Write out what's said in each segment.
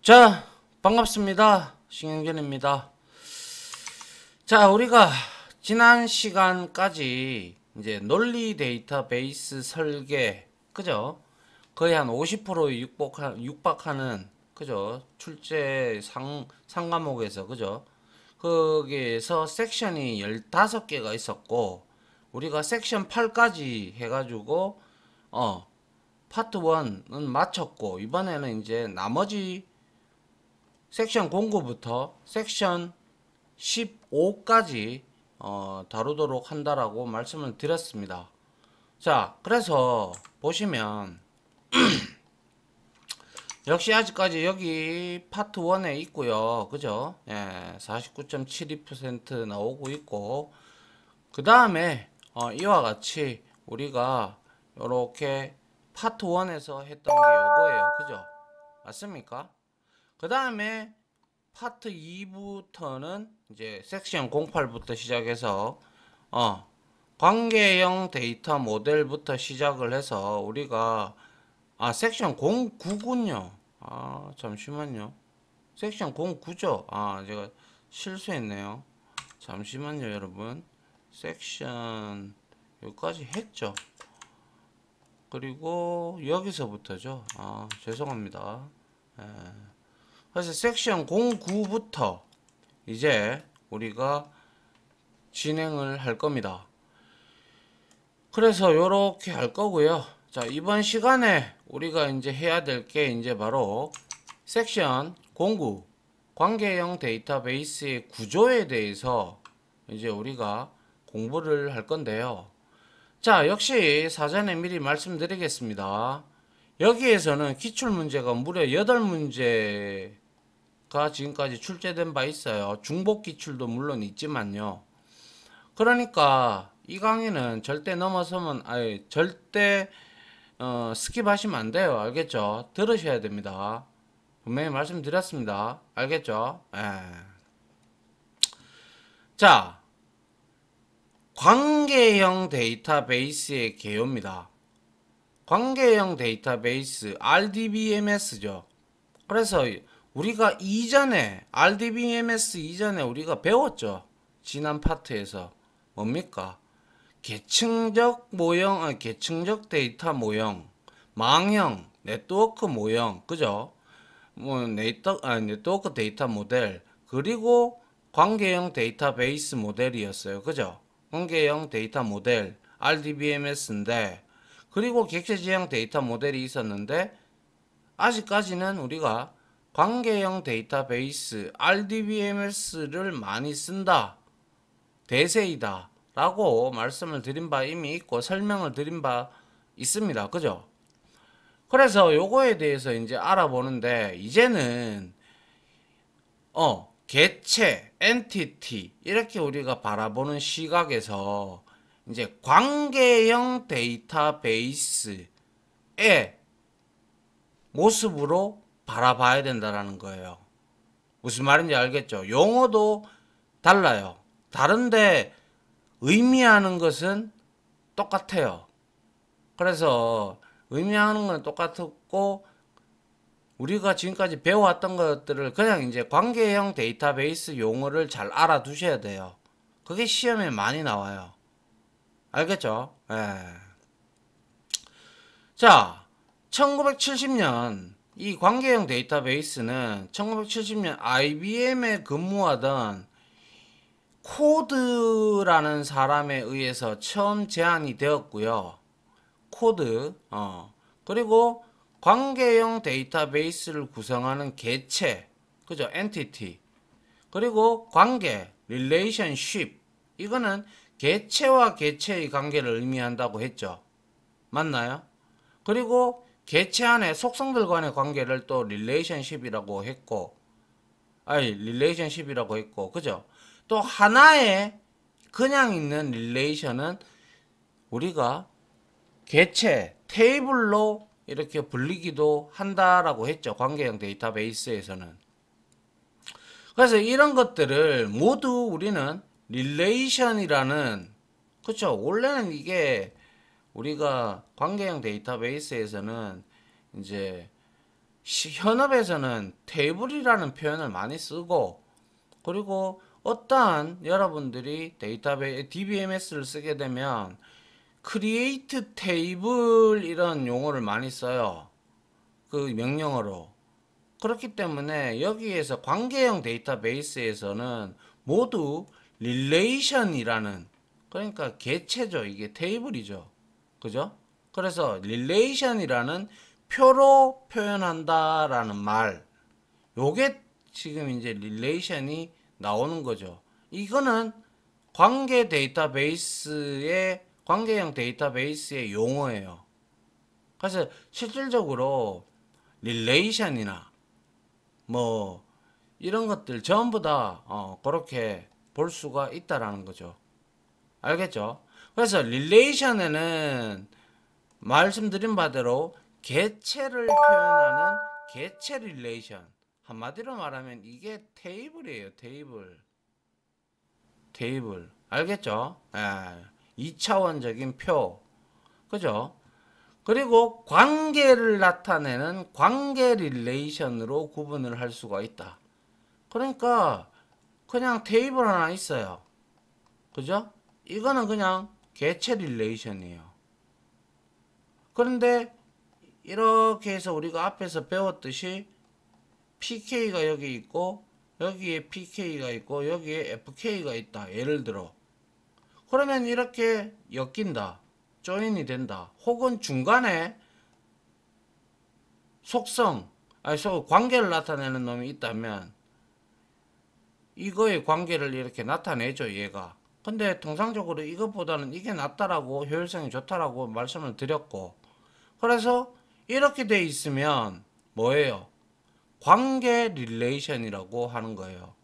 자, 반갑습니다. 신영준입니다. 자, 우리가 지난 시간까지 이제 논리 데이터베이스 설계, 그죠? 거의 한 50% 육박하는, 그죠? 출제 상과목에서, 그죠? 거기에서 섹션이 15개가 있었고, 우리가 섹션 8까지 해가지고, 파트 1은 마쳤고, 이번에는 이제 나머지 섹션 09부터 섹션 15까지 다루도록 한다라고 말씀을 드렸습니다. 자, 그래서 보시면 역시 아직까지 여기 파트 1에 있고요. 그죠? 예, 49.72% 나오고 있고, 그 다음에 이와 같이 우리가 이렇게 파트 1에서 했던 게 요거예요. 그죠? 맞습니까? 그 다음에 파트 2부터는 이제 섹션 08부터 시작해서 관계형 데이터 모델부터 시작을 해서 우리가 섹션 09군요. 잠시만요. 섹션 09죠. 제가 실수했네요. 잠시만요, 여러분. 섹션 여기까지 했죠. 그리고 여기서부터죠. 죄송합니다. 그래서 섹션 09부터 이제 우리가 진행을 할 겁니다. 그래서 요렇게 할 거고요. 자, 이번 시간에 우리가 이제 해야 될 게 이제 바로 섹션 09 관계형 데이터베이스의 구조에 대해서 이제 우리가 공부를 할 건데요. 자, 역시 사전에 미리 말씀드리겠습니다. 여기에서는 기출문제가 무려 8문제가 지금까지 출제된 바 있어요. 중복 기출도 물론 있지만요. 그러니까 이 강의는 절대 넘어서면 절대 스킵하시면 안 돼요. 알겠죠? 들으셔야 됩니다. 분명히 말씀드렸습니다. 알겠죠? 자, 관계형 데이터베이스의 개요입니다. 관계형 데이터베이스 RDBMS죠. 그래서 우리가 이전에 RDBMS 이전에 우리가 배웠죠. 지난 파트에서 뭡니까? 계층적 모형, 계층적 데이터 모형, 망형, 네트워크 모형, 그죠? 뭐 네트워크 데이터 모델, 그리고 관계형 데이터베이스 모델이었어요. 그죠? 관계형 데이터 모델 RDBMS인데, 그리고 객체지향 데이터 모델이 있었는데, 아직까지는 우리가 관계형 데이터베이스 RDBMS를 많이 쓴다, 대세이다 라고 말씀을 드린 바 이미 있고 설명을 드린 바 있습니다. 그죠? 그래서 요거에 대해서 이제 알아보는데, 이제는 개체, 엔티티 이렇게 우리가 바라보는 시각에서 이제 관계형 데이터베이스의 모습으로 바라봐야 된다라는 거예요. 무슨 말인지 알겠죠? 용어도 달라요. 다른데 의미하는 것은 똑같아요. 그래서 의미하는 건 똑같고, 우리가 지금까지 배워왔던 것들을 그냥 이제 관계형 데이터베이스 용어를 잘 알아두셔야 돼요. 그게 시험에 많이 나와요. 알겠죠? 자, 1970년 이 관계형 데이터베이스는 1970년 IBM에 근무하던 코드라는 사람에 의해서 처음 제안이 되었고요. 코드, 그리고 관계형 데이터베이스를 구성하는 개체, 그죠? 엔티티, 그리고 관계, relationship, 이거는 개체와 개체의 관계를 의미한다고 했죠. 맞나요? 그리고 개체 안에 속성들 간의 관계를 또 relationship이라고 했고, relationship이라고 했고, 그죠? 또 하나의 그냥 있는 relation은 우리가 개체, 테이블로 이렇게 불리기도 한다라고 했죠. 관계형 데이터베이스에서는. 그래서 이런 것들을 모두 우리는 릴레이션이라는, 그쵸? 원래는 이게 우리가 관계형 데이터베이스에서는 이제 현업에서는 테이블이라는 표현을 많이 쓰고, 그리고 어떠한 여러분들이 데이터베이스 DBMS를 쓰게 되면 create table 이런 용어를 많이 써요. 그 명령어로. 그렇기 때문에 여기에서 관계형 데이터베이스에서는 모두 relation이라는, 그러니까 개체죠. 이게 테이블이죠. 그죠? 그래서 relation이라는 표로 표현한다라는 말, 요게 지금 이제 relation이 나오는 거죠. 이거는 관계형 데이터베이스의 용어예요. 그래서 실질적으로 relation이나 뭐 이런 것들 전부 다 그렇게 볼 수가 있다라는 거죠. 알겠죠? 그래서 relation에는 말씀드린 바대로 개체를 표현하는 개체 릴레이션, 한마디로 말하면 이게 테이블이에요. 테이블 알겠죠? 2차원적인 표, 그죠? 그리고 관계를 나타내는 관계 릴레이션으로 구분을 할 수가 있다. 그러니까 그냥 테이블 하나 있어요. 그죠? 이거는 그냥 개체 릴레이션이에요. 그런데 이렇게 해서 우리가 앞에서 배웠듯이 PK가 여기 있고 여기에 PK가 있고 여기에 FK가 있다. 예를 들어. 그러면 이렇게 엮인다. 조인이 된다. 혹은 중간에 속성, 관계를 나타내는 놈이 있다면 이거의 관계를 이렇게 나타내죠, 얘가. 근데 통상적으로 이것보다는 이게 낫다라고 효율성이 좋다라고 말씀을 드렸고, 그래서 이렇게 돼 있으면 뭐예요? 관계 릴레이션이라고 하는 거예요.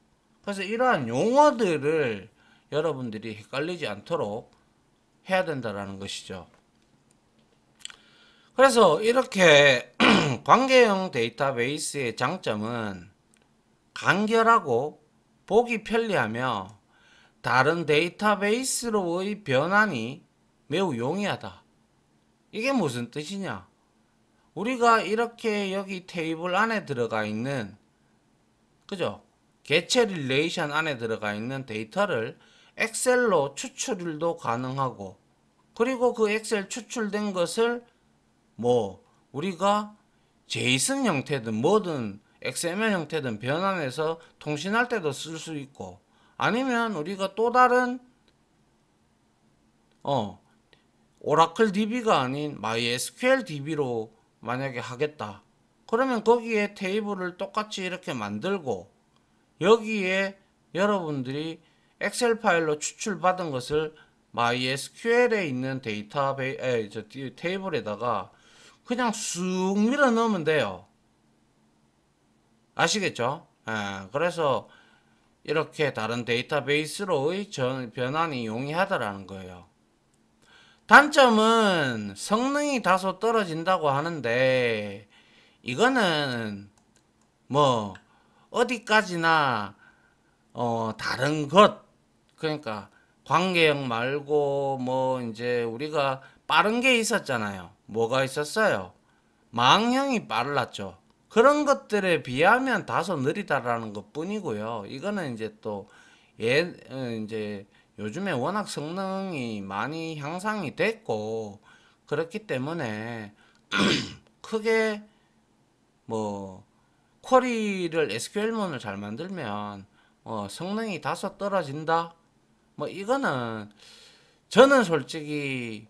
그래서 이러한 용어들을 여러분들이 헷갈리지 않도록 해야 된다라는 것이죠. 그래서 이렇게 관계형 데이터베이스의 장점은 간결하고 보기 편리하며 다른 데이터베이스로의 변환이 매우 용이하다. 이게 무슨 뜻이냐? 우리가 이렇게 여기 테이블 안에 들어가 있는, 그죠? 개체 릴레이션 안에 들어가 있는 데이터를 엑셀로 추출도 가능하고, 그리고 그 엑셀 추출된 것을 뭐 우리가 제이슨 형태든 뭐든 XML 형태든 변환해서 통신할 때도 쓸 수 있고, 아니면 우리가 또 다른 오라클 DB가 아닌 MySQL DB로 만약에 하겠다. 그러면 거기에 테이블을 똑같이 이렇게 만들고 여기에 여러분들이 엑셀 파일로 추출받은 것을 MySQL에 있는 테이블에다가 그냥 쑥 밀어 넣으면 돼요. 아시겠죠? 그래서 이렇게 다른 데이터베이스로의 변환이 용이하다라는 거예요. 단점은 성능이 다소 떨어진다고 하는데, 이거는 뭐 어디까지나 다른 것, 그러니까 관계형 말고 뭐 이제 우리가 빠른 게 있었잖아요. 뭐가 있었어요? 망형이 빨랐죠. 그런 것들에 비하면 다소 느리다라는 것 뿐이고요. 이거는 이제 또 이제 요즘에 워낙 성능이 많이 향상이 됐고 그렇기 때문에 크게 뭐 쿼리를 SQL문을 잘 만들면 성능이 다소 떨어진다. 뭐 이거는 저는 솔직히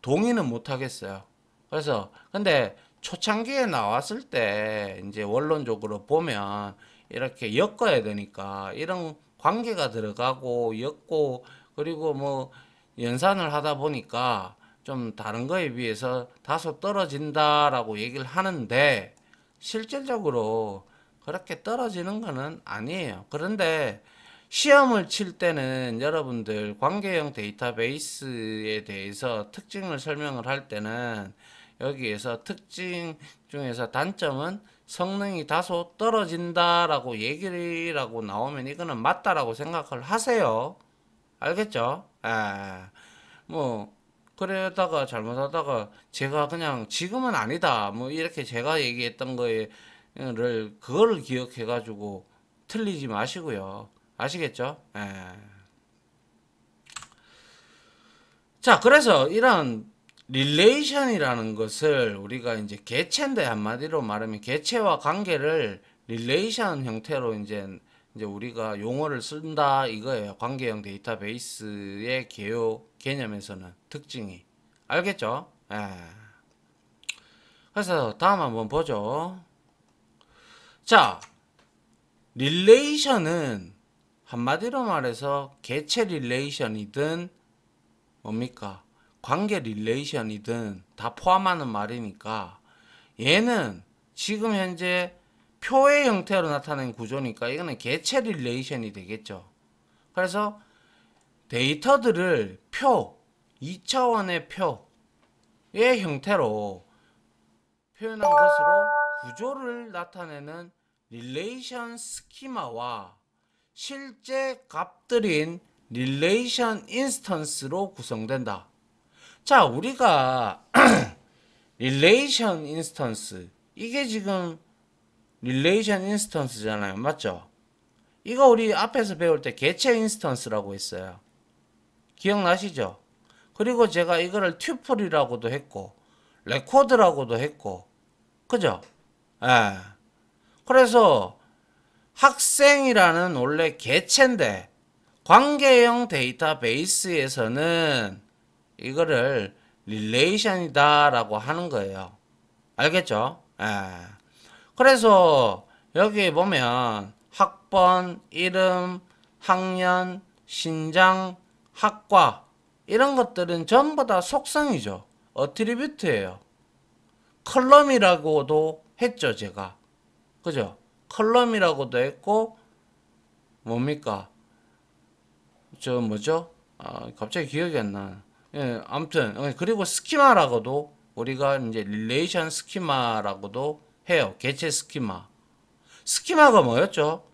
동의는 못 하겠어요. 그래서 근데 초창기에 나왔을 때 이제 원론적으로 보면 이렇게 엮어야 되니까 이런 관계가 들어가고 엮고 그리고 뭐 연산을 하다 보니까 좀 다른 거에 비해서 다소 떨어진다라고 얘기를 하는데 실질적으로 그렇게 떨어지는 거는 아니에요. 그런데 시험을 칠 때는 여러분들 관계형 데이터베이스에 대해서 특징을 설명을 할 때는 여기에서 특징 중에서 단점은 성능이 다소 떨어진다라고 얘기라고 나오면 이거는 맞다라고 생각을 하세요. 알겠죠? 뭐 그러다가 잘못하다가 제가 그냥 지금은 아니다 뭐 이렇게 제가 얘기했던 거를 그거를 기억해 가지고 틀리지 마시고요. 아시겠죠? 예. 자, 그래서 이런 릴레이션이라는 것을 우리가 이제 개체인데 한마디로 말하면 개체와 관계를 릴레이션 형태로 이제 우리가 용어를 쓴다 이거예요. 관계형 데이터베이스의 개념에서는 특징이. 알겠죠? 예. 그래서 다음 한번 보죠. 자, 릴레이션은 한마디로 말해서 개체 릴레이션이든 뭡니까? 관계 릴레이션이든 다 포함하는 말이니까 얘는 지금 현재 표의 형태로 나타낸 구조니까 이거는 개체 릴레이션이 되겠죠. 그래서 데이터들을 2차원의 표의 형태로 표현한 것으로 구조를 나타내는 릴레이션 스키마와 실제 값들인 릴레이션 인스턴스로 구성된다. 자, 우리가 릴레이션 인스턴스 이게 지금 릴레이션 인스턴스잖아요. 맞죠? 이거 우리 앞에서 배울 때 개체 인스턴스라고 했어요. 기억나시죠? 그리고 제가 이거를 튜플이라고도 했고 레코드라고도 했고 그죠? 예. 그래서 학생이라는 원래 개체인데 관계형 데이터베이스에서는 이거를 릴레이션이다 라고 하는 거예요. 알겠죠? 예. 그래서 여기 보면 학번, 이름, 학년, 신장, 학과 이런 것들은 전부 다 속성이죠. 어트리뷰트예요. 컬럼이라고도 했죠, 제가. 그죠? 컬럼이라고도 했고 뭡니까? 저 뭐죠? 갑자기 기억이 안 나. 예, 아무튼 그리고 스키마라고도 우리가 이제 릴레이션 스키마라고도 해요. 개체 스키마. 스키마가 뭐였죠?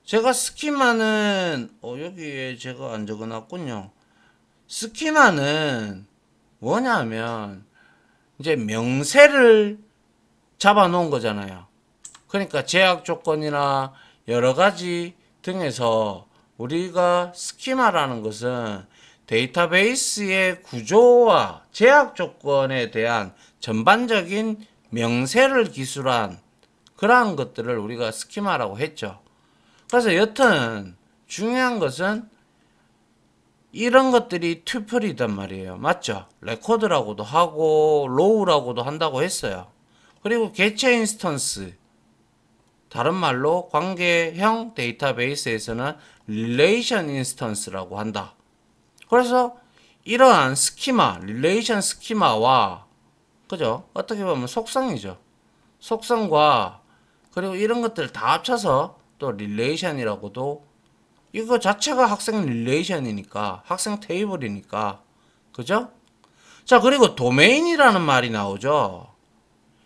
제가 스키마는 여기에 제가 안 적어놨군요. 스키마는 뭐냐면 이제 명세를 잡아놓은 거잖아요. 그러니까 제약 조건이나 여러 가지 등에서 우리가 스키마라는 것은 데이터베이스의 구조와 제약 조건에 대한 전반적인 명세를 기술한 그러한 것들을 우리가 스키마라고 했죠. 그래서 여튼 중요한 것은 이런 것들이 튜플이단 말이에요. 맞죠? 레코드라고도 하고 로우라고도 한다고 했어요. 그리고 개체 인스턴스 다른 말로 관계형 데이터베이스에서는 릴레이션 인스턴스라고 한다. 그래서 이러한 스키마, 릴레이션 스키마와 그죠? 어떻게 보면 속성이죠. 속성과 그리고 이런 것들 다 합쳐서 또 릴레이션이라고도 이거 자체가 학생 릴레이션이니까 학생 테이블이니까 그죠? 자, 그리고 도메인이라는 말이 나오죠.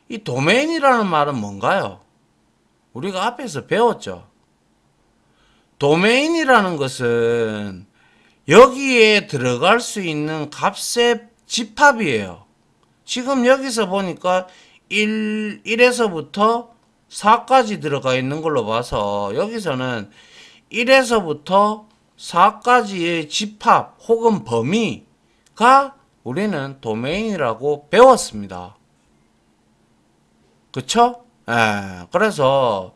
이 도메인이라는 말은 뭔가요? 우리가 앞에서 배웠죠. 도메인이라는 것은 여기에 들어갈 수 있는 값의 집합이에요. 지금 여기서 보니까 1에서부터 4까지 들어가 있는 걸로 봐서 여기서는 1에서부터 4까지의 집합 혹은 범위가 우리는 도메인이라고 배웠습니다. 그쵸? 예, 그래서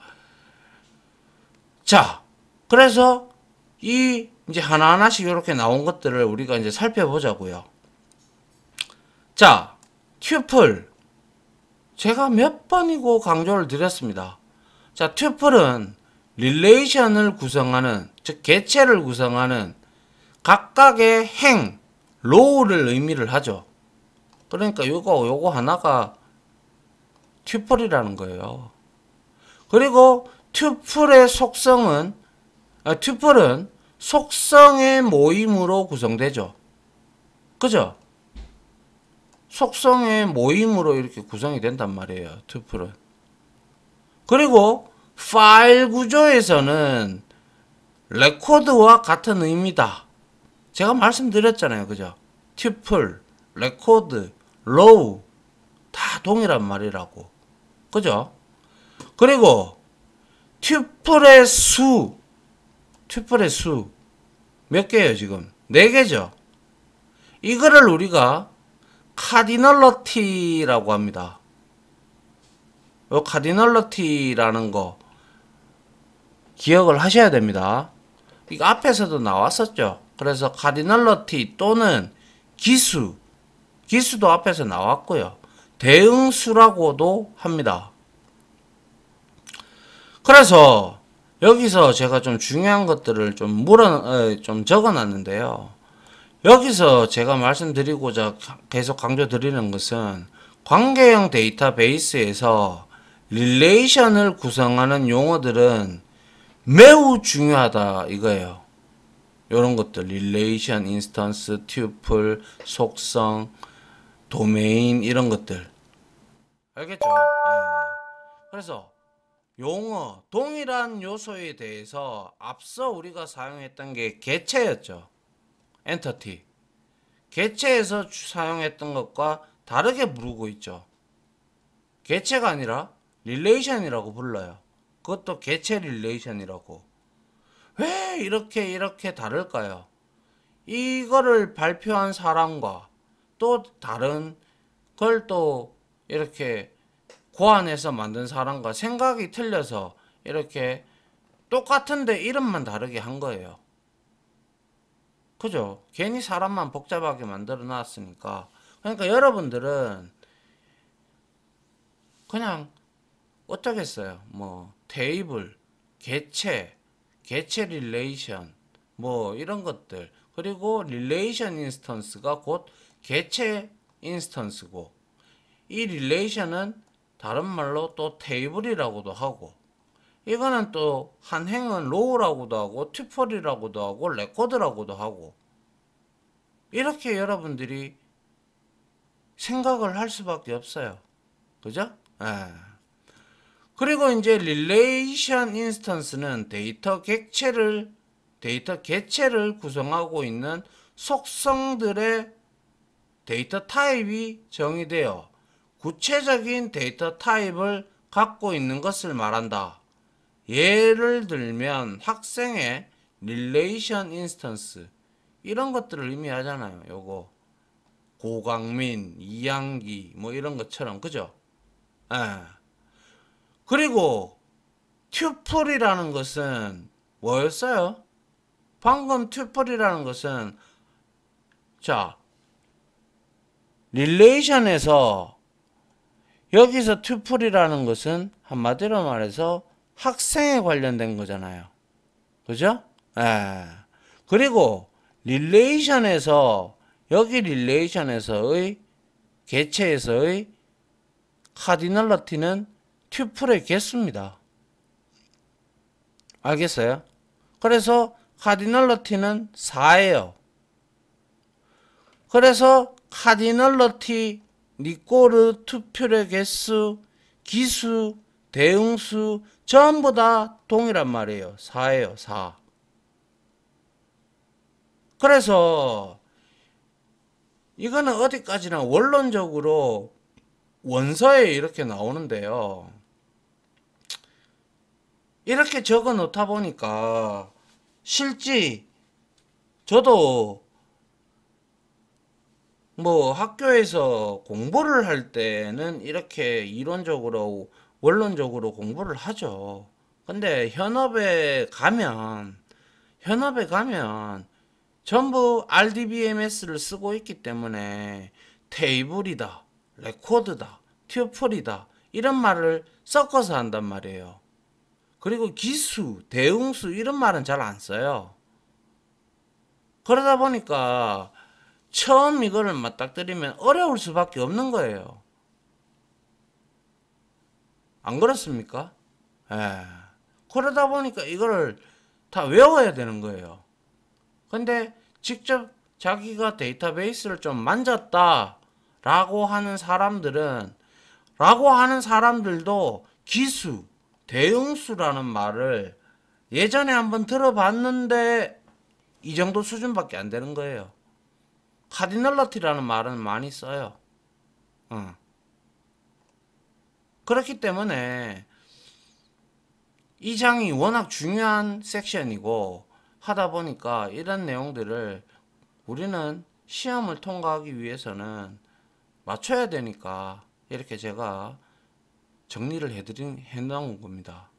자, 그래서 이 이제 하나하나씩 이렇게 나온 것들을 우리가 이제 살펴보자고요. 자, 튜플 제가 몇 번이고 강조를 드렸습니다. 자, 튜플은 릴레이션을 구성하는 즉 개체를 구성하는 각각의 행, 로우를 의미를 하죠. 그러니까 요거 하나가 튜플이라는 거예요. 그리고 튜플의 속성은 튜플은 속성의 모임으로 구성되죠. 그죠? 속성의 모임으로 이렇게 구성이 된단 말이에요. 튜플은. 그리고 파일 구조에서는 레코드와 같은 의미다. 제가 말씀드렸잖아요. 그죠? 튜플, 레코드, 로우 다 동일한 말이라고. 그죠? 그리고 튜플의 수 몇 개예요 지금? 4개죠. 이거를 우리가 카디널러티라고 합니다. 요 카디널러티라는 거 기억을 하셔야 됩니다. 이거 앞에서도 나왔었죠. 그래서 카디널러티 또는 기수도 앞에서 나왔고요. 대응수라고도 합니다. 그래서 여기서 제가 좀 중요한 것들을 좀 적어놨는데요. 여기서 제가 말씀드리고자 계속 강조드리는 것은 관계형 데이터베이스에서 릴레이션을 구성하는 용어들은 매우 중요하다 이거예요. 이런 것들 릴레이션, 인스턴스, 튜플, 속성, 도메인 이런 것들 알겠죠? 그래서 용어, 동일한 요소에 대해서 앞서 우리가 사용했던 게 개체였죠. 엔터티. 개체에서 사용했던 것과 다르게 부르고 있죠. 개체가 아니라 릴레이션이라고 불러요. 그것도 개체 릴레이션이라고. 왜 이렇게 다를까요? 이거를 발표한 사람과 또 다른 걸 또 이렇게 고안해서 만든 사람과 생각이 틀려서 이렇게 똑같은데 이름만 다르게 한 거예요. 그죠? 괜히 사람만 복잡하게 만들어 놨으니까. 그러니까 여러분들은 그냥 어쩌겠어요. 뭐 테이블, 개체 릴레이션 뭐 이런 것들 그리고 릴레이션 인스턴스가 곧 개체 인스턴스고 이 릴레이션은 다른 말로 또 테이블이라고도 하고 이거는 또 한 행은 로우라고도 하고 튜플이라고도 하고 레코드라고도 하고 이렇게 여러분들이 생각을 할 수밖에 없어요. 그죠? 예. 그리고 이제 릴레이션 인스턴스는 데이터 개체를 구성하고 있는 속성들의 데이터 타입이 정의되어 구체적인 데이터 타입을 갖고 있는 것을 말한다. 예를 들면 학생의 릴레이션 인스턴스 이런 것들을 의미하잖아요. 요거 고강민, 이양기 뭐 이런 것처럼 그죠? 예. 그리고 튜플이라는 것은 뭐였어요? 방금 튜플이라는 것은 자 릴레이션에서 여기서 튜플이라는 것은 한마디로 말해서 학생에 관련된 거잖아요. 그죠? 예. 그리고 여기 릴레이션에서의 개체에서의 카디널러티는 튜플의 개수입니다. 알겠어요? 그래서 카디널러티는 4예요. 그래서 카디널러티, 니꼬르, 튜플의 개수, 기수, 대응수 전부 다 동일한 말이에요. 4예요. 4. 그래서 이거는 어디까지나 원론적으로 원서에 이렇게 나오는데요. 이렇게 적어 놓다 보니까 실제 저도 뭐 학교에서 공부를 할 때는 이렇게 이론적으로 원론적으로 공부를 하죠. 근데 현업에 가면 전부 RDBMS를 쓰고 있기 때문에 테이블이다, 레코드다, 튜플이다 이런 말을 섞어서 한단 말이에요. 그리고 기수, 대응수 이런 말은 잘 안 써요. 그러다 보니까 처음 이거를 맞닥뜨리면 어려울 수밖에 없는 거예요. 안 그렇습니까? 예. 그러다 보니까 이거를 다 외워야 되는 거예요. 근데 직접 자기가 데이터베이스를 좀 만졌다 라고 하는 사람들도 기수, 대응수라는 말을 예전에 한번 들어봤는데 이 정도 수준밖에 안 되는 거예요. 카디널러티라는 말은 많이 써요. 그렇기 때문에 이 장이 워낙 중요한 섹션이고 하다 보니까 이런 내용들을 우리는 시험을 통과하기 위해서는 맞춰야 되니까 이렇게 제가 정리를 해놓은 겁니다.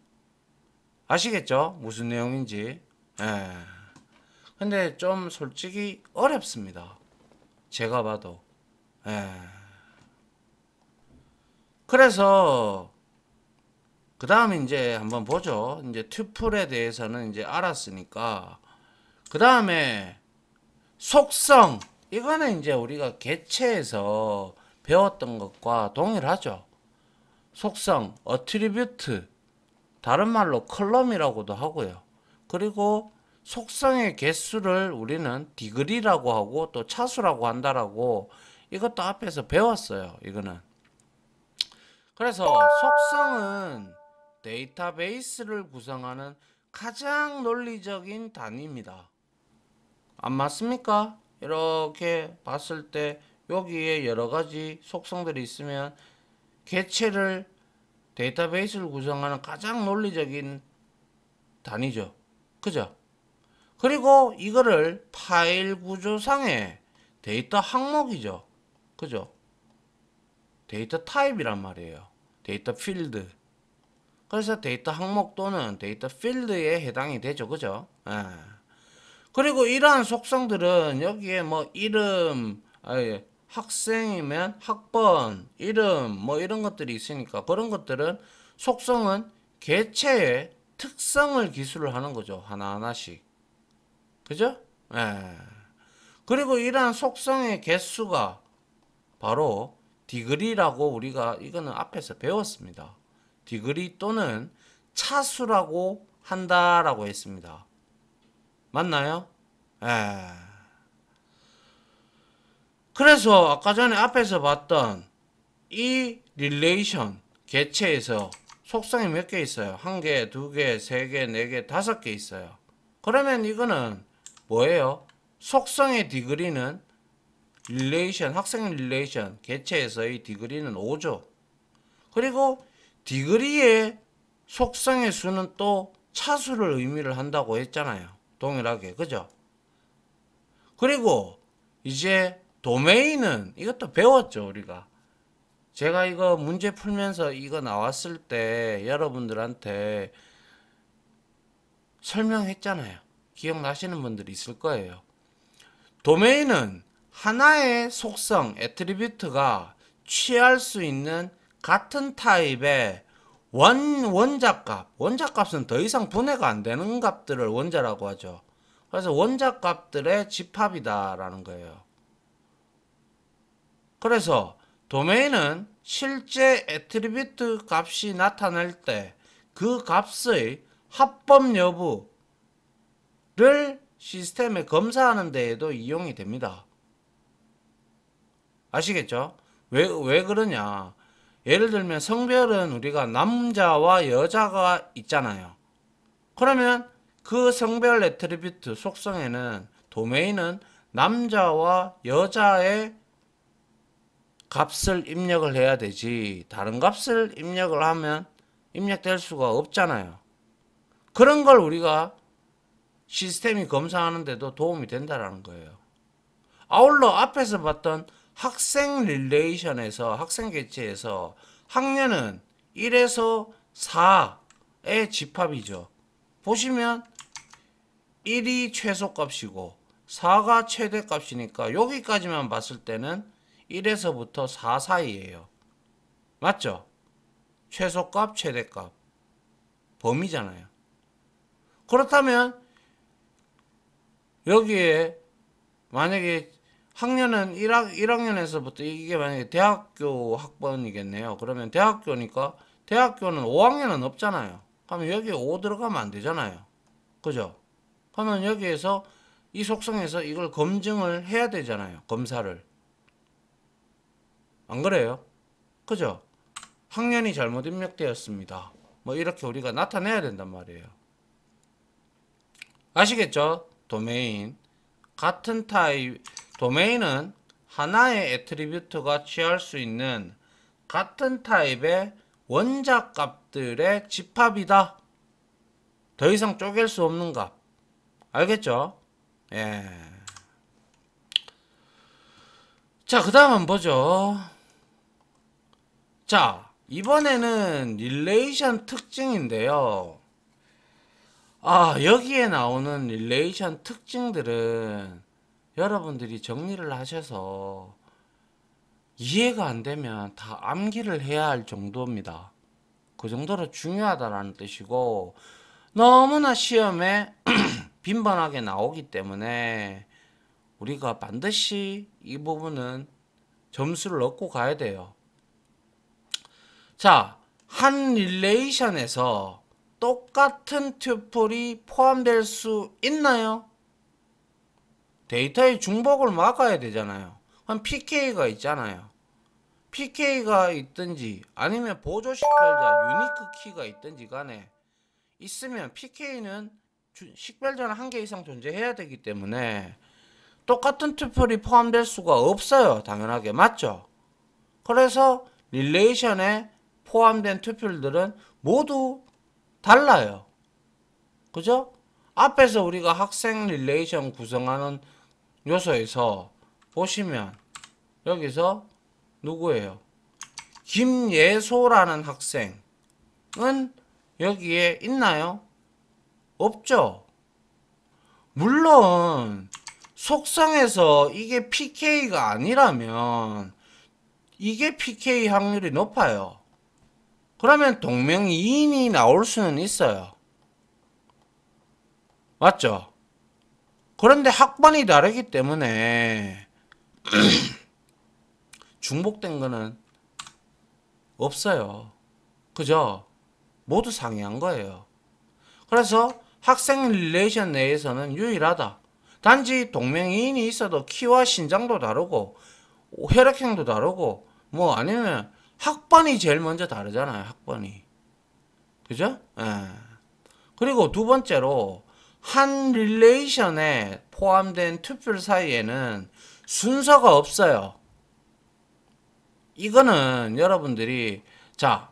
아시겠죠? 무슨 내용인지. 예. 근데 좀 솔직히 어렵습니다. 제가 봐도. 예. 그래서 그 다음에 이제 한번 보죠. 이제 튜플에 대해서는 이제 알았으니까 그 다음에 속성, 이거는 이제 우리가 개체에서 배웠던 것과 동일하죠. 속성, 어트리뷰트, 다른 말로 컬럼이라고도 하고요. 그리고 속성의 개수를 우리는 디그리라고 하고 또 차수라고 한다라고 이것도 앞에서 배웠어요. 이거는. 그래서 속성은 데이터베이스를 구성하는 가장 논리적인 단위입니다. 안 맞습니까? 이렇게 봤을 때 여기에 여러 가지 속성들이 있으면 개체를 데이터베이스를 구성하는 가장 논리적인 단위죠. 그죠? 그리고 이거를 파일 구조상의 데이터 항목이죠. 그죠? 데이터 타입이란 말이에요. 데이터 필드. 그래서 데이터 항목 또는 데이터 필드에 해당이 되죠. 그죠? 예. 그리고 이러한 속성들은 여기에 뭐 이름, 학생이면 학번, 이름 뭐 이런 것들이 있으니까 그런 것들은 속성은 개체의 특성을 기술을 하는 거죠. 하나하나씩. 그죠? 예. 그리고 이러한 속성의 개수가 바로 디그리라고 우리가 이거는 앞에서 배웠습니다. 디그리 또는 차수라고 한다라고 했습니다. 맞나요? 예. 그래서 아까 전에 앞에서 봤던 이 릴레이션 개체에서 속성이 몇 개 있어요? 한 개, 두 개, 세 개, 네 개, 다섯 개 있어요. 그러면 이거는 뭐예요? 속성의 디그리는 릴레이션, 학생 릴레이션 개체에서의 디그리는 5죠. 그리고 디그리의 속성의 수는 또 차수를 의미를 한다고 했잖아요. 동일하게. 그죠? 그리고 이제 도메인은 이것도 배웠죠, 우리가. 제가 이거 문제 풀면서 이거 나왔을 때 여러분들한테 설명했잖아요. 기억나시는 분들이 있을 거예요. 도메인은 하나의 속성, 애트리뷰트가 취할 수 있는 같은 타입의 원자값은 더 이상 분해가 안 되는 값들을 원자라고 하죠. 그래서 원자값들의 집합이다라는 거예요. 그래서 도메인은 실제 애트리뷰트 값이 나타날 때 그 값의 합법 여부를 시스템에 검사하는 데에도 이용이 됩니다. 아시겠죠? 왜 그러냐? 예를 들면 성별은 우리가 남자와 여자가 있잖아요. 그러면 그 성별 애트리뷰트 속성에는 도메인은 남자와 여자의 값을 입력을 해야 되지 다른 값을 입력을 하면 입력될 수가 없잖아요. 그런 걸 우리가 시스템이 검사하는데도 도움이 된다라는 거예요. 아울러 앞에서 봤던 학생 릴레이션에서 학생 개체에서 학년은 1에서 4의 집합이죠. 보시면 1이 최소값이고 4가 최대값이니까 여기까지만 봤을 때는 1에서부터 4 사이예요. 맞죠? 최소값, 최대값. 범위잖아요. 그렇다면 여기에 만약에 학년은 1학년에서부터 이게 만약에 대학교 학번이겠네요. 그러면 대학교니까 대학교는 5학년은 없잖아요. 그러면 여기에 5 들어가면 안 되잖아요. 그죠? 그러면 여기에서 이 속성에서 이걸 검증을 해야 되잖아요. 검사를. 안 그래요? 그죠? 학년이 잘못 입력되었습니다. 뭐 이렇게 우리가 나타내야 된단 말이에요. 아시겠죠? 도메인. 같은 타입, 도메인은 하나의 애트리뷰트가 취할 수 있는 같은 타입의 원작 값들의 집합이다. 더 이상 쪼갤 수 없는 값. 알겠죠? 예. 자, 그 다음 한번 보죠. 자, 이번에는 릴레이션 특징인데요. 여기에 나오는 릴레이션 특징들은 여러분들이 정리를 하셔서 이해가 안 되면 다 암기를 해야 할 정도입니다. 그 정도로 중요하다라는 뜻이고, 너무나 시험에 빈번하게 나오기 때문에 우리가 반드시 이 부분은 점수를 얻고 가야 돼요. 자, 한 릴레이션에서 똑같은 튜플이 포함될 수 있나요? 데이터의 중복을 막아야 되잖아요. 그럼 PK가 있잖아요. PK가 있든지 아니면 보조 식별자 유니크 키가 있든지 간에 있으면 PK는 식별자는 한 개 이상 존재해야 되기 때문에 똑같은 튜플이 포함될 수가 없어요. 당연하게. 맞죠? 그래서 릴레이션에 포함된 튜플들은 모두 달라요. 그죠? 앞에서 우리가 학생 릴레이션 구성하는 요소에서 보시면 여기서 누구예요? 김예소라는 학생은 여기에 있나요? 없죠? 물론 속성에서 이게 PK가 아니라면 이게 PK 확률이 높아요. 그러면 동명이인이 나올 수는 있어요. 맞죠? 그런데 학번이 다르기 때문에 중복된 거는 없어요. 그죠? 모두 상이한 거예요. 그래서 학생 릴레이션 내에서는 유일하다. 단지 동명이인이 있어도 키와 신장도 다르고 혈액형도 다르고 뭐 아니면 학번이 제일 먼저 다르잖아요. 학번이. 그죠? 예. 그리고 두 번째로 한 릴레이션에 포함된 튜플 사이에는 순서가 없어요. 이거는 여러분들이 자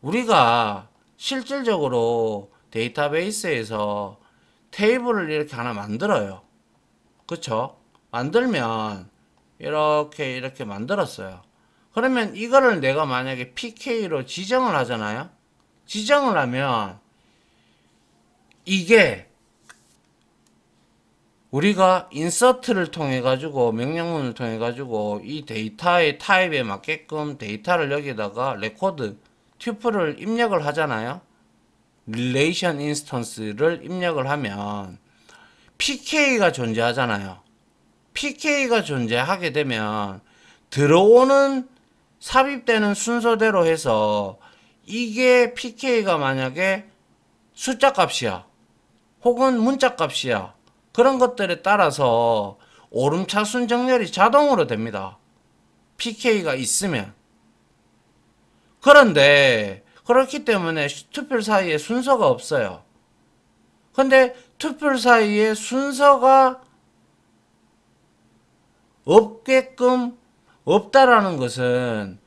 우리가 실질적으로 데이터베이스에서 테이블을 이렇게 하나 만들어요. 그쵸? 만들면 이렇게 만들었어요. 그러면 이거를 내가 만약에 PK로 지정을 하잖아요. 지정을 하면 이게 우리가 인서트를 통해 가지고 명령문을 통해 가지고 이 데이터의 타입에 맞게끔 데이터를 여기다가 레코드 튜플을 입력을 하잖아요. 릴레이션 인스턴스를 입력을 하면 PK가 존재하잖아요. PK가 존재하게 되면 들어오는 삽입되는 순서대로 해서 이게 PK가 만약에 숫자 값이야 혹은 문자 값이야 그런 것들에 따라서 오름차순 정렬이 자동으로 됩니다. PK가 있으면. 그런데 그렇기 때문에 튜플 사이에 순서가 없어요. 근데 튜플 사이에 순서가 없게끔 없다라는 것은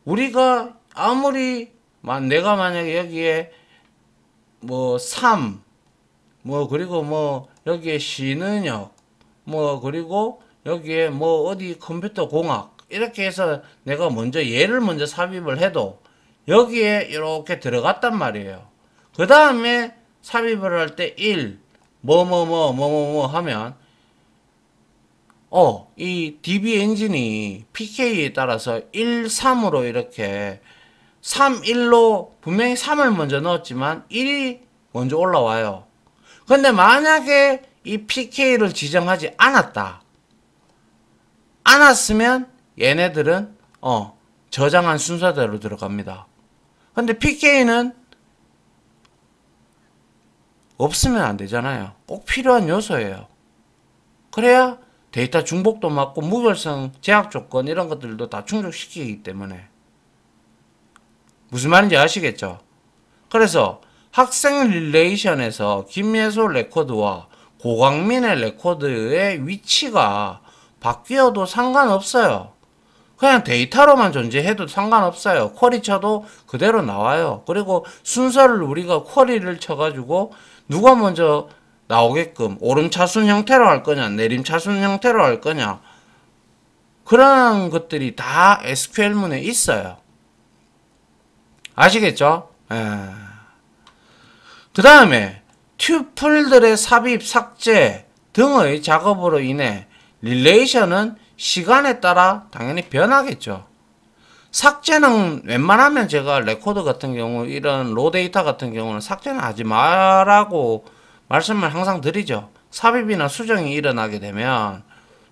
우리가 아무리 내가 만약에 여기에 뭐 3, 뭐 그리고 뭐 여기에 시능력, 뭐 그리고 여기에 뭐 어디 컴퓨터 공학 이렇게 해서 내가 얘를 먼저 삽입을 해도 여기에 이렇게 들어갔단 말이에요. 그 다음에 삽입을 할 때 1, 하면 이 DB 엔진이 PK에 따라서 1, 3으로 이렇게 3, 1로 분명히 3을 먼저 넣었지만 1이 먼저 올라와요. 근데 만약에 이 PK를 지정하지 않았으면 얘네들은 저장한 순서대로 들어갑니다. 근데 PK는 없으면 안 되잖아요. 꼭 필요한 요소예요. 그래야 데이터 중복도 막고 무결성 제약 조건 이런 것들도 다 충족시키기 때문에 무슨 말인지 아시겠죠? 그래서 학생 릴레이션에서 김예솔 레코드와 고광민의 레코드의 위치가 바뀌어도 상관없어요. 그냥 데이터로만 존재해도 상관없어요. 쿼리 쳐도 그대로 나와요. 그리고 순서를 우리가 쿼리를 쳐가지고 누가 먼저 나오게끔 오름차순 형태로 할 거냐, 내림차순 형태로 할 거냐, 그런 것들이 다 SQL문에 있어요. 아시겠죠? 그 다음에 튜플들의 삽입, 삭제 등의 작업으로 인해 릴레이션은 시간에 따라 당연히 변하겠죠. 삭제는 웬만하면 제가 레코드 같은 경우 이런 로 데이터 같은 경우는 삭제는 하지 말라고 말씀을 항상 드리죠. 삽입이나 수정이 일어나게 되면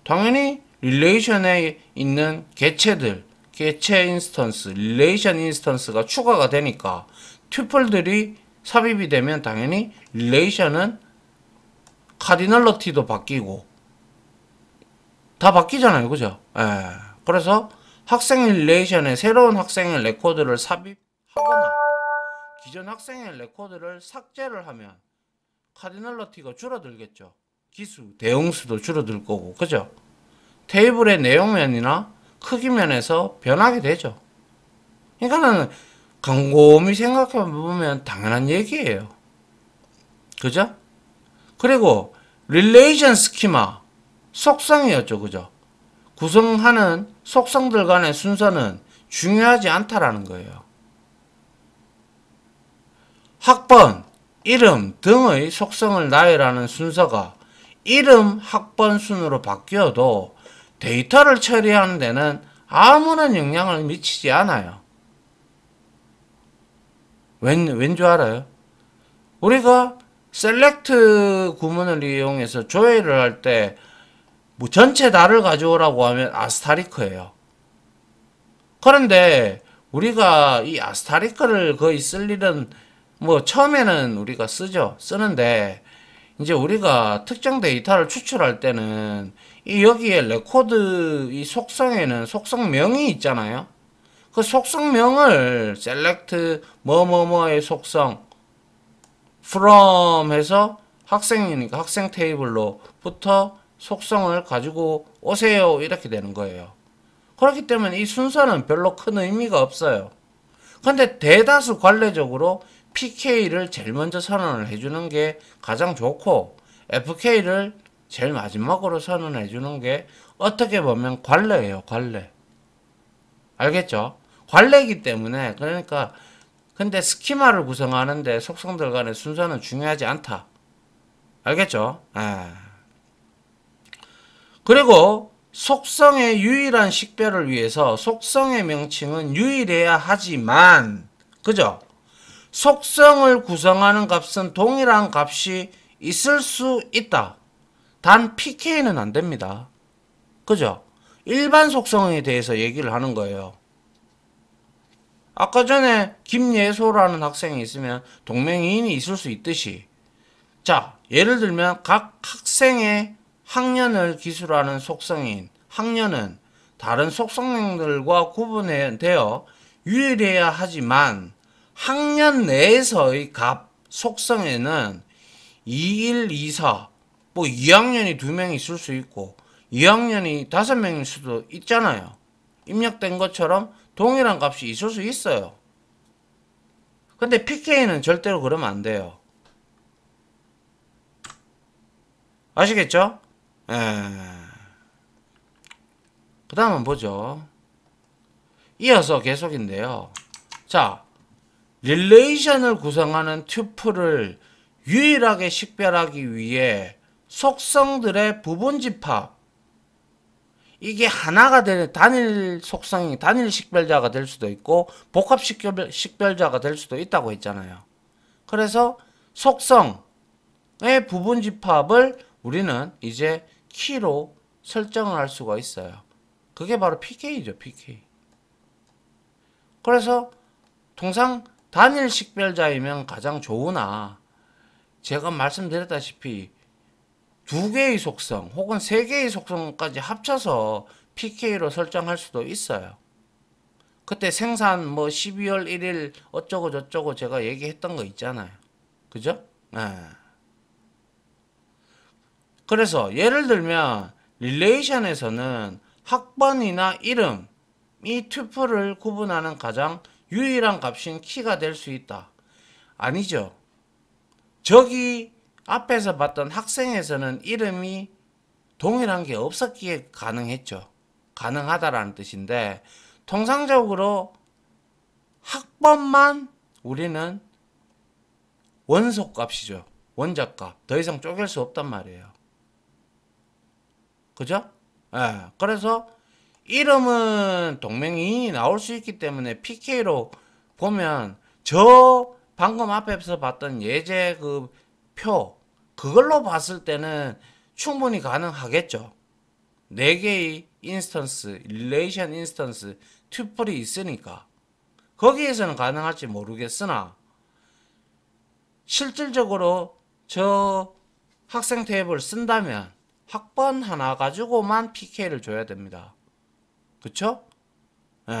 당연히 릴레이션에 있는 개체들, 개체 인스턴스, 릴레이션 인스턴스가 추가가 되니까 튜플들이 삽입이 되면 당연히 릴레이션은 카디널러티도 바뀌고 다 바뀌잖아요. 그죠? 그래서 학생 릴레이션에 새로운 학생의 레코드를 삽입하거나 기존 학생의 레코드를 삭제를 하면 카디널러티가 줄어들겠죠. 기수, 대응수도 줄어들 거고. 그죠? 테이블의 내용면이나 크기면에서 변하게 되죠. 그러니까는 곰곰이 생각해 보면 당연한 얘기예요. 그죠? 그리고 릴레이션 스키마 속성이었죠. 그죠? 구성하는 속성들 간의 순서는 중요하지 않다라는 거예요. 학번, 이름 등의 속성을 나열하는 순서가 이름, 학번 순으로 바뀌어도 데이터를 처리하는 데는 아무런 영향을 미치지 않아요. 왠 줄 알아요? 우리가 셀렉트 구문을 이용해서 조회를 할 때 뭐 전체 다를 가져오라고 하면 아스타리크예요. 그런데 우리가 이 아스타리크를 거의 쓸 일은 뭐 처음에는 우리가 쓰는데 이제 우리가 특정 데이터를 추출할 때는 이 여기에 레코드 이 속성에는 속성명이 있잖아요. 그 속성명을 select 뭐뭐뭐의 속성 from 해서 학생이니까 학생 테이블로부터 속성을 가지고 오세요 이렇게 되는 거예요. 그렇기 때문에 이 순서는 별로 큰 의미가 없어요. 근데 대다수 관례적으로 PK를 제일 먼저 선언을 해주는 게 가장 좋고 FK를 제일 마지막으로 선언해 주는 게 어떻게 보면 관례예요. 관례. 알겠죠? 관례이기 때문에 그러니까 근데 스키마를 구성하는데 속성들 간의 순서는 중요하지 않다. 알겠죠? 그리고 속성의 유일한 식별을 위해서 속성의 명칭은 유일해야 하지만 그죠? 속성을 구성하는 값은 동일한 값이 있을 수 있다. 단 PK는 안 됩니다. 그죠? 일반 속성에 대해서 얘기를 하는 거예요. 아까 전에 김예소라는 학생이 있으면 동명이인이 있을 수 있듯이 자, 예를 들면 각 학생의 학년을 기술하는 속성인 학년은 다른 속성들과 구분되어 유일해야 하지만 학년 내에서의 값 속성에는 21, 24, 뭐 2학년이 2명 있을 수 있고 2학년이 5명일 수도 있잖아요. 입력된 것처럼 동일한 값이 있을 수 있어요. 근데 PK는 절대로 그러면 안 돼요. 아시겠죠? 그 다음은 보죠. 이어서 계속인데요. 자, 릴레이션을 구성하는 튜플을 유일하게 식별하기 위해 속성들의 부분 집합 이게 하나가 될 단일 속성이 단일 식별자가 될 수도 있고 복합 식별자가 될 수도 있다고 했잖아요. 그래서 속성의 부분 집합을 우리는 이제 키로 설정을 할 수가 있어요. 그게 바로 PK죠, PK. 그래서 통상 단일 식별자이면 가장 좋으나 제가 말씀드렸다시피 2개의 속성 혹은 3개의 속성까지 합쳐서 PK로 설정할 수도 있어요. 그때 생산 뭐 12월 1일 어쩌고 저쩌고 제가 얘기했던 거 있잖아요. 그죠? 그래서 예를 들면 릴레이션에서는 학번이나 이름, 이 튜플을 구분하는 가장 유일한 값인 키가 될 수 있다. 아니죠. 저기 앞에서 봤던 학생에서는 이름이 동일한 게 없었기에 가능했죠. 가능하다라는 뜻인데, 통상적으로 학번만 우리는 원소값이죠. 원자값. 더 이상 쪼갤 수 없단 말이에요. 그죠? 예. 그래서 이름은 동명이인이 나올 수 있기 때문에 PK로 보면 저 방금 앞에서 봤던 예제 그 표, 그걸로 봤을 때는 충분히 가능하겠죠. 4개의 인스턴스, 릴레이션 인스턴스, 튜플이 있으니까. 거기에서는 가능할지 모르겠으나 실질적으로 저 학생 탭을 쓴다면 학번 하나 가지고만 PK를 줘야 됩니다. 그쵸? 예.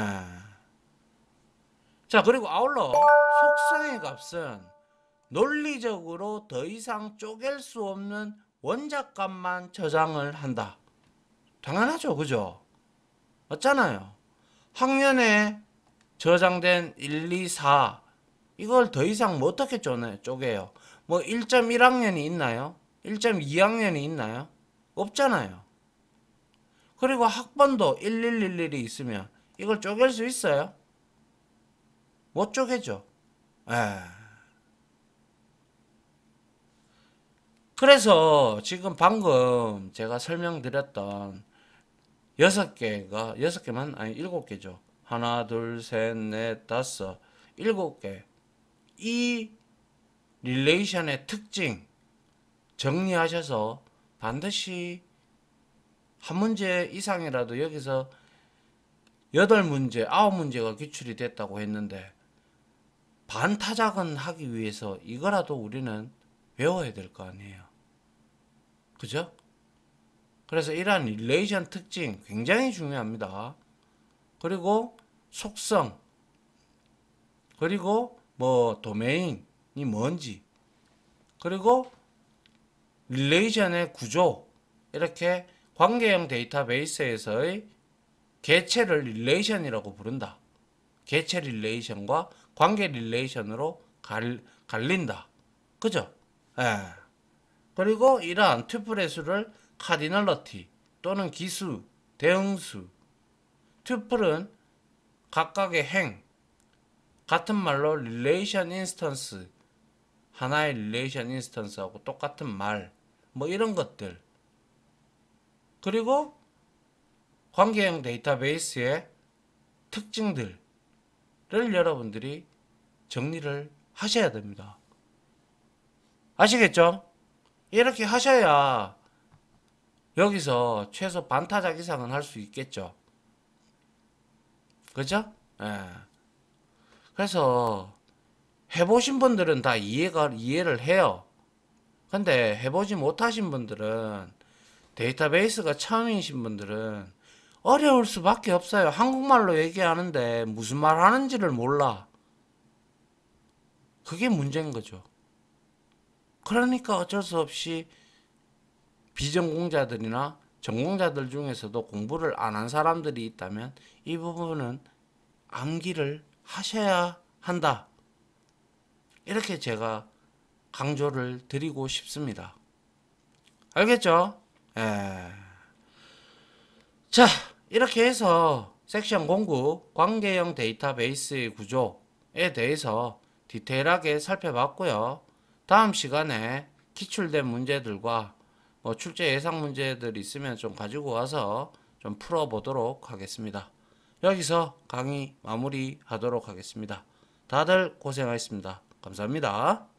자, 그리고 아울러 속성의 값은 논리적으로 더 이상 쪼갤 수 없는 원자값만 저장을 한다. 당연하죠. 그죠? 맞잖아요. 학년에 저장된 1, 2, 4 이걸 더 이상 뭐 어떻게 쪼개요? 뭐 1.1학년이 있나요? 1.2학년이 있나요? 없잖아요. 그리고 학번도 1111이 있으면 이걸 쪼갤 수 있어요? 못 쪼개죠. 에. 그래서 지금 방금 제가 설명드렸던 6개만 아니 7개죠. 하나, 둘, 셋, 넷, 다섯, 7개. 이 릴레이션의 특징 정리하셔서 반드시 한 문제 이상이라도 여기서 8문제, 9문제가 기출이 됐다고 했는데 반타작은 하기 위해서 이거라도 우리는 외워야 될 거 아니에요. 그죠? 그래서 이러한 릴레이션 특징 굉장히 중요합니다. 그리고 속성, 그리고 뭐 도메인이 뭔지, 그리고 릴레이션의 구조, 이렇게 관계형 데이터베이스에서의 개체를 릴레이션이라고 부른다. 개체 릴레이션과 관계 릴레이션으로 갈린다. 그죠? 예. 그리고 이러한 튜플의 수를 카디널러티 또는 기수, 대응수. 튜플은 각각의 행, 같은 말로 릴레이션 인스턴스, 하나의 릴레이션 인스턴스하고 똑같은 말, 뭐 이런 것들. 그리고 관계형 데이터베이스의 특징들을 여러분들이 정리를 하셔야 됩니다. 아시겠죠? 이렇게 하셔야 여기서 최소 반타작 이상은 할 수 있겠죠. 그죠? 예. 그래서 해보신 분들은 다 이해를 해요. 근데 해보지 못하신 분들은, 데이터베이스가 처음이신 분들은 어려울 수밖에 없어요. 한국말로 얘기하는데 무슨 말 하는지를 몰라. 그게 문제인 거죠. 그러니까 어쩔 수 없이 비전공자들이나 전공자들 중에서도 공부를 안 한 사람들이 있다면 이 부분은 암기를 하셔야 한다. 이렇게 제가 강조를 드리고 싶습니다. 알겠죠? 예. 자, 이렇게 해서 섹션 09 관계형 데이터베이스의 구조에 대해서 디테일하게 살펴봤고요. 다음 시간에 기출된 문제들과 뭐 출제 예상 문제들 있으면 좀 가지고 와서 좀 풀어보도록 하겠습니다. 여기서 강의 마무리하도록 하겠습니다. 다들 고생하셨습니다. 감사합니다.